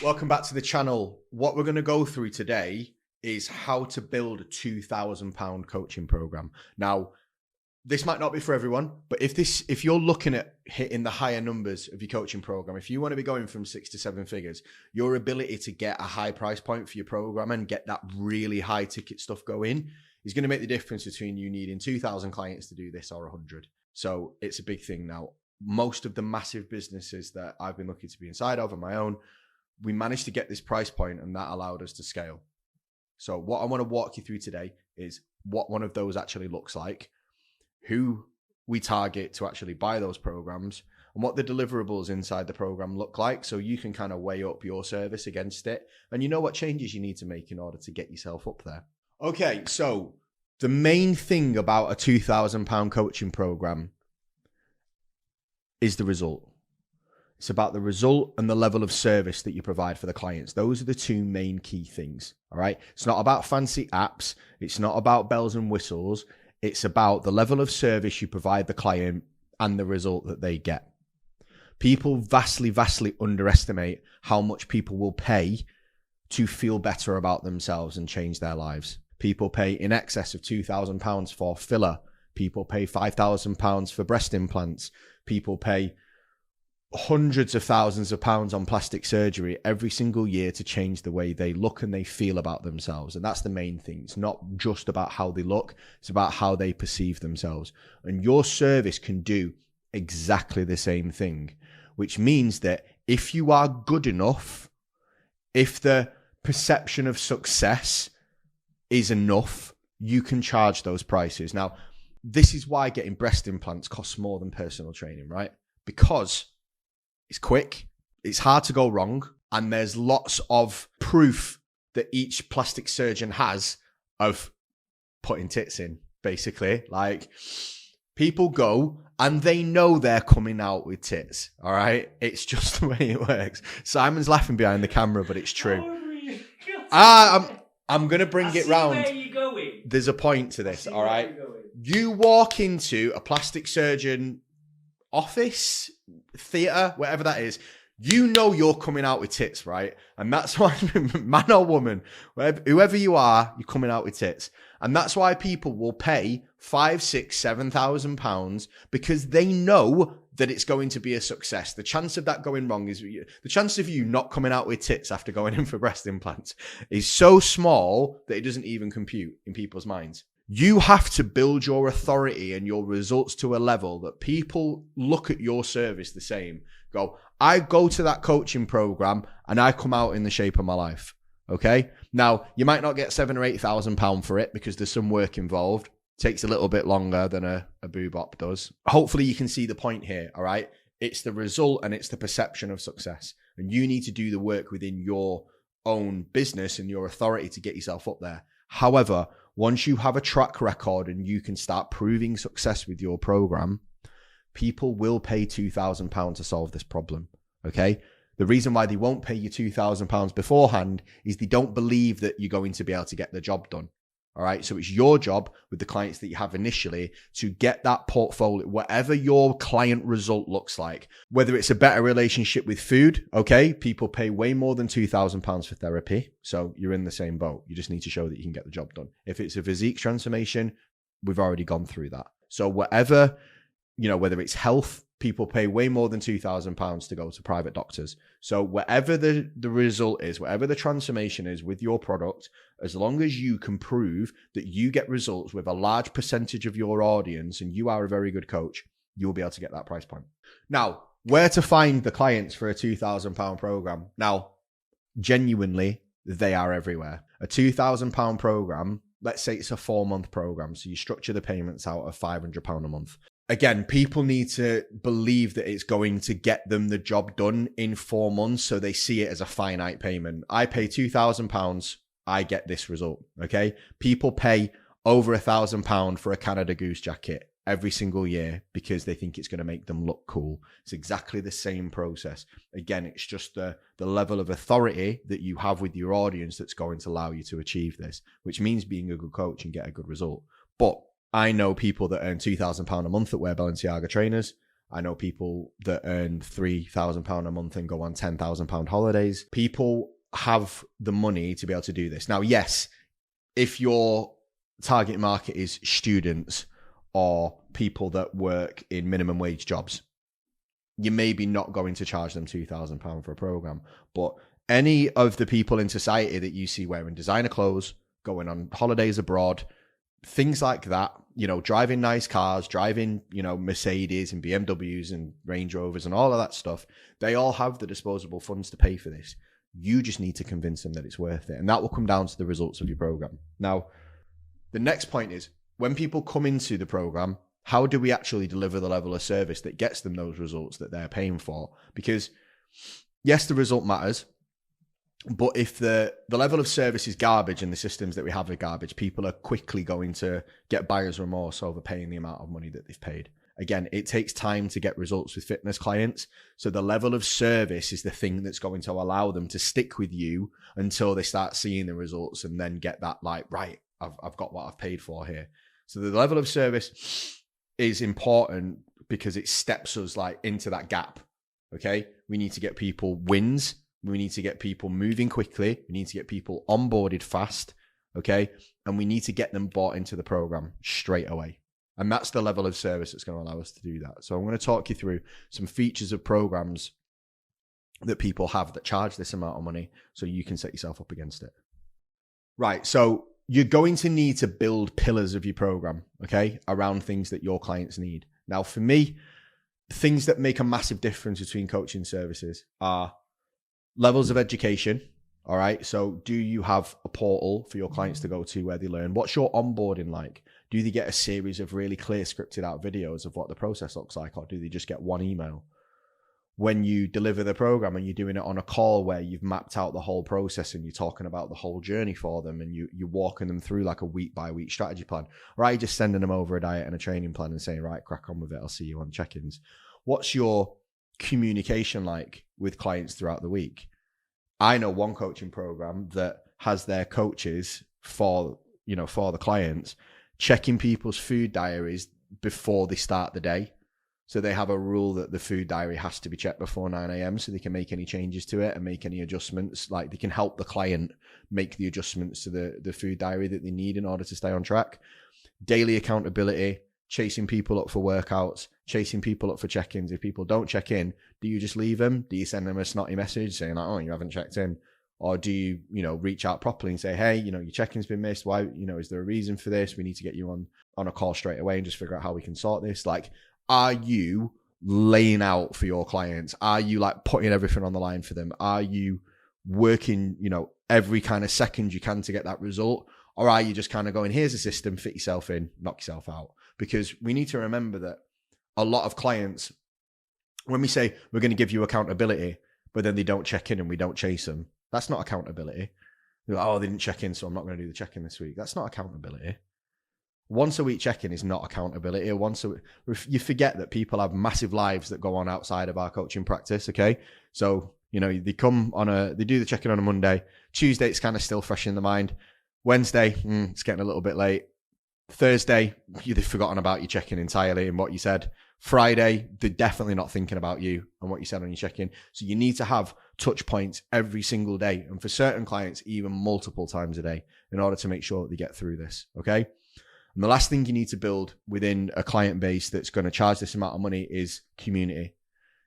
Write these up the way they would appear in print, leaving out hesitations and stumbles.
Welcome back to the channel. What we're going to go through today is how to build a £2,000 coaching program. Now, this might not be for everyone, but if you're looking at hitting the higher numbers of your coaching program, if you want to be going from 6 to 7 figures, your ability to get a high price point for your program and get that really high ticket stuff going is going to make the difference between you needing 2,000 clients to do this or 100. So it's a big thing now. Most of the massive businesses that I've been lucky to be inside of on my own, we managed to get this price point and that allowed us to scale. So what I want to walk you through today is what one of those actually looks like, who we target to actually buy those programs, and what the deliverables inside the program look like, so you can kind of weigh up your service against it and you know what changes you need to make in order to get yourself up there. Okay, so the main thing about a £2,000 coaching program is the result. It's about the result and the level of service that you provide for the clients. Those are the two main key things, all right? It's not about fancy apps. It's not about bells and whistles. It's about the level of service you provide the client and the result that they get. People vastly underestimate how much people will pay to feel better about themselves and change their lives. People pay in excess of £2,000 for filler. People pay £5,000 for breast implants. People pay hundreds of thousands of pounds on plastic surgery every single year to change the way they look and they feel about themselves. And that's the main thing. It's not just about how they look. It's about how they perceive themselves. And your service can do exactly the same thing, which means that if you are good enough, if the perception of success is enough, you can charge those prices. Now, this is why getting breast implants costs more than personal training, right? Because it's quick, it's hard to go wrong, and there's lots of proof that each plastic surgeon has of putting tits in, basically. Like, people go and they know they're coming out with tits, all right? It's just the way it works. Simon's laughing behind the camera, but it's true. I'm going to bring it round. Where you going? There's a point to this, all right? You walk into a plastic surgeon office, theatre, whatever that is, you know you're coming out with tits, right? And that's why, man or woman, whoever you are, you're coming out with tits. And that's why people will pay £5,000, £6,000, £7,000 because they know that it's going to be a success. The chance of that going wrong is, the chance of you not coming out with tits after going in for breast implants is so small that it doesn't even compute in people's minds. You have to build your authority and your results to a level that people look at your service the same. Go, I go to that coaching program and I come out in the shape of my life. Okay. Now, you might not get £7,000 or £8,000 for it because there's some work involved. Takes a little bit longer than a boob op does. Hopefully you can see the point here. All right. It's the result and it's the perception of success. And you need to do the work within your own business and your authority to get yourself up there. However, once you have a track record and you can start proving success with your program, people will pay £2,000 to solve this problem, okay? The reason why they won't pay you £2,000 beforehand is they don't believe that you're going to be able to get the job done, all right? So it's your job with the clients that you have initially to get that portfolio, whatever your client result looks like, whether it's a better relationship with food, okay? People pay way more than £2,000 for therapy. So you're in the same boat. You just need to show that you can get the job done. If it's a physique transformation, we've already gone through that. So whatever, whether it's health, people pay way more than £2,000 to go to private doctors. So whatever the result is, whatever the transformation is with your product, as long as you can prove that you get results with a large percentage of your audience and you are a very good coach, you'll be able to get that price point. Now, where to find the clients for a £2,000 program? Now, genuinely, they are everywhere. A £2,000 program, let's say it's a 4-month program. So you structure the payments out of £500 a month. Again, people need to believe that it's going to get them the job done in 4 months, so they see it as a finite payment. I pay £2,000, I get this result, okay? People pay over £1,000 for a Canada Goose jacket every single year because they think it's going to make them look cool. It's exactly the same process. Again, it's just the level of authority that you have with your audience that's going to allow you to achieve this, which means being a good coach and get a good result. But I know people that earn £2,000 a month that wear Balenciaga trainers. I know people that earn £3,000 a month and go on £10,000 holidays. People have the money to be able to do this. Now, yes, if your target market is students or people that work in minimum wage jobs, you may be not going to charge them £2,000 for a program. But any of the people in society that you see wearing designer clothes, going on holidays abroad, things like that, you know, driving nice cars, driving, you know, Mercedes and BMWs and Range Rovers and all of that stuff, they all have the disposable funds to pay for this. You just need to convince them that it's worth it. And that will come down to the results of your program. Now, the next point is, when people come into the program, how do we actually deliver the level of service that gets them those results that they're paying for? Because yes, the result matters, but if the level of service is garbage and the systems that we have are garbage, people are quickly going to get buyer's remorse over paying the amount of money that they've paid. Again, it takes time to get results with fitness clients. So the level of service is the thing that's going to allow them to stick with you until they start seeing the results and then get that, like, right, I've got what I've paid for here. So the level of service is important because it steps us like into that gap. Okay. We need to get people wins. We need to get people moving quickly. We need to get people onboarded fast. Okay. And we need to get them bought into the program straight away. And that's the level of service that's going to allow us to do that. So I'm going to talk you through some features of programs that people have that charge this amount of money so you can set yourself up against it. Right. So you're going to need to build pillars of your program, okay, around things that your clients need. Now, for me, things that make a massive difference between coaching services are levels of education. All right. So do you have a portal for your clients to go to where they learn? What's your onboarding like? Do they get a series of really clear scripted out videos of what the process looks like, or do they just get one email? When you deliver the program and you're doing it on a call where you've mapped out the whole process and you're talking about the whole journey for them and you're walking them through like a week by week strategy plan, or are you just sending them over a diet and a training plan and saying, right, crack on with it, I'll see you on check-ins? What's your communication like with clients throughout the week? I know one coaching program that has their coaches for the clients checking people's food diaries before they start the day. So they have a rule that the food diary has to be checked before 9 a.m. so they can make any changes to it and make any adjustments. Like, they can help the client make the adjustments to the food diary that they need in order to stay on track. Daily accountability, chasing people up for workouts, chasing people up for check-ins. If people don't check in, do you just leave them? Do you send them a snotty message saying, like, oh, you haven't checked in? Or do you, reach out properly and say, hey, your check-in's been missed. Why, is there a reason for this? We need to get you on a call straight away and just figure out how we can sort this. Like, are you laying out for your clients? Are you like putting everything on the line for them? Are you working, every kind of second you can to get that result? Or are you just kind of going, here's a system, fit yourself in, knock yourself out? Because we need to remember that a lot of clients, when we say we're going to give you accountability, but then they don't check in and we don't chase them, that's not accountability. You're like, oh, they didn't check in, so I'm not going to do the check-in this week. That's not accountability. Once a week check-in is not accountability. You forget that people have massive lives that go on outside of our coaching practice. Okay. So, they do the check-in on a Monday. Tuesday, it's kind of still fresh in the mind. Wednesday, it's getting a little bit late. Thursday, they've forgotten about your check-in entirely and what you said. Friday, they're definitely not thinking about you and what you said on your check-in. So you need to have touch points every single day. And for certain clients, even multiple times a day in order to make sure that they get through this. Okay. And the last thing you need to build within a client base that's going to charge this amount of money is community.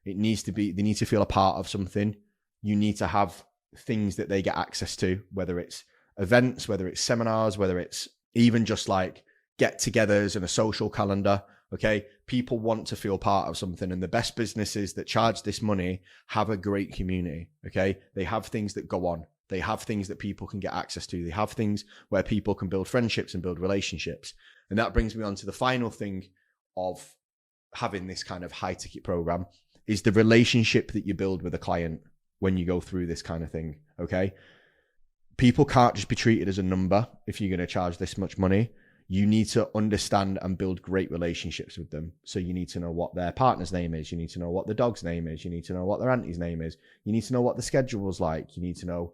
They need to feel a part of something. You need to have things that they get access to, whether it's events, whether it's seminars, whether it's even just like get-togethers and a social calendar. Okay. People want to feel part of something, and the best businesses that charge this money have a great community. Okay. They have things that go on. They have things that people can get access to. They have things where people can build friendships and build relationships. And that brings me on to the final thing of having this kind of high ticket program is the relationship that you build with a client when you go through this kind of thing. Okay. People can't just be treated as a number if you're going to charge this much money. You need to understand and build great relationships with them. So you need to know what their partner's name is. You need to know what the dog's name is. You need to know what their auntie's name is. You need to know what the schedule's like. You need to know,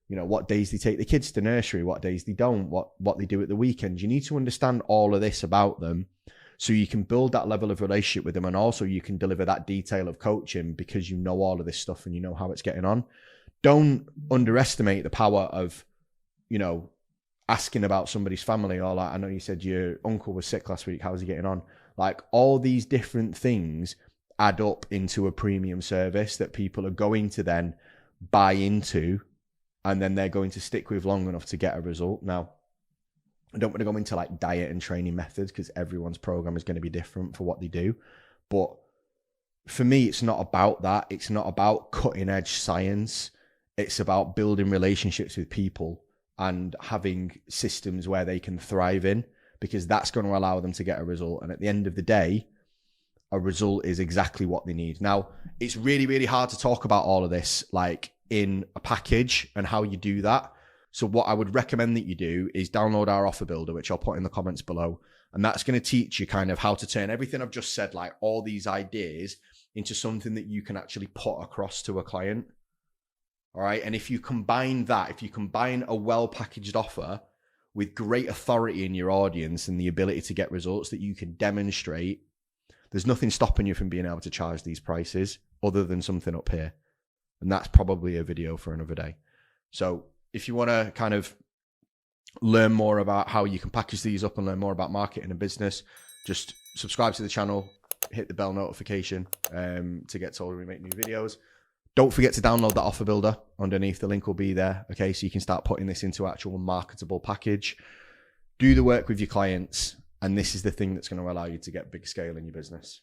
what days they take the kids to nursery, what days they don't, what they do at the weekends. You need to understand all of this about them So you can build that level of relationship with them, and also you can deliver that detail of coaching because you know all of this stuff and you know how it's getting on. Don't underestimate the power of, you know, asking about somebody's family, or like, I know you said your uncle was sick last week, how's he getting on? Like, all these different things add up into a premium service that people are going to then buy into, and then they're going to stick with long enough to get a result. Now, I don't want to go into like diet and training methods because everyone's program is going to be different for what they do. But for me, it's not about that. It's not about cutting edge science. It's about building relationships with people and having systems where they can thrive in, because that's going to allow them to get a result. And at the end of the day, a result is exactly what they need. Now, it's really, really hard to talk about all of this like in a package and how you do that. So what I would recommend that you do is download our offer builder, which I'll put in the comments below. And that's going to teach you kind of how to turn everything I've just said, like all these ideas, into something that you can actually put across to a client. All right. And if you combine that, if you combine a well-packaged offer with great authority in your audience and the ability to get results that you can demonstrate, there's nothing stopping you from being able to charge these prices other than something up here. And that's probably a video for another day. So if you want to kind of learn more about how you can package these up and learn more about marketing and business, just subscribe to the channel, hit the bell notification to get told when we make new videos. Don't forget to download that offer builder underneath. The link will be there. Okay, so you can start putting this into actual marketable package. Do the work with your clients, and this is the thing that's going to allow you to get big scale in your business.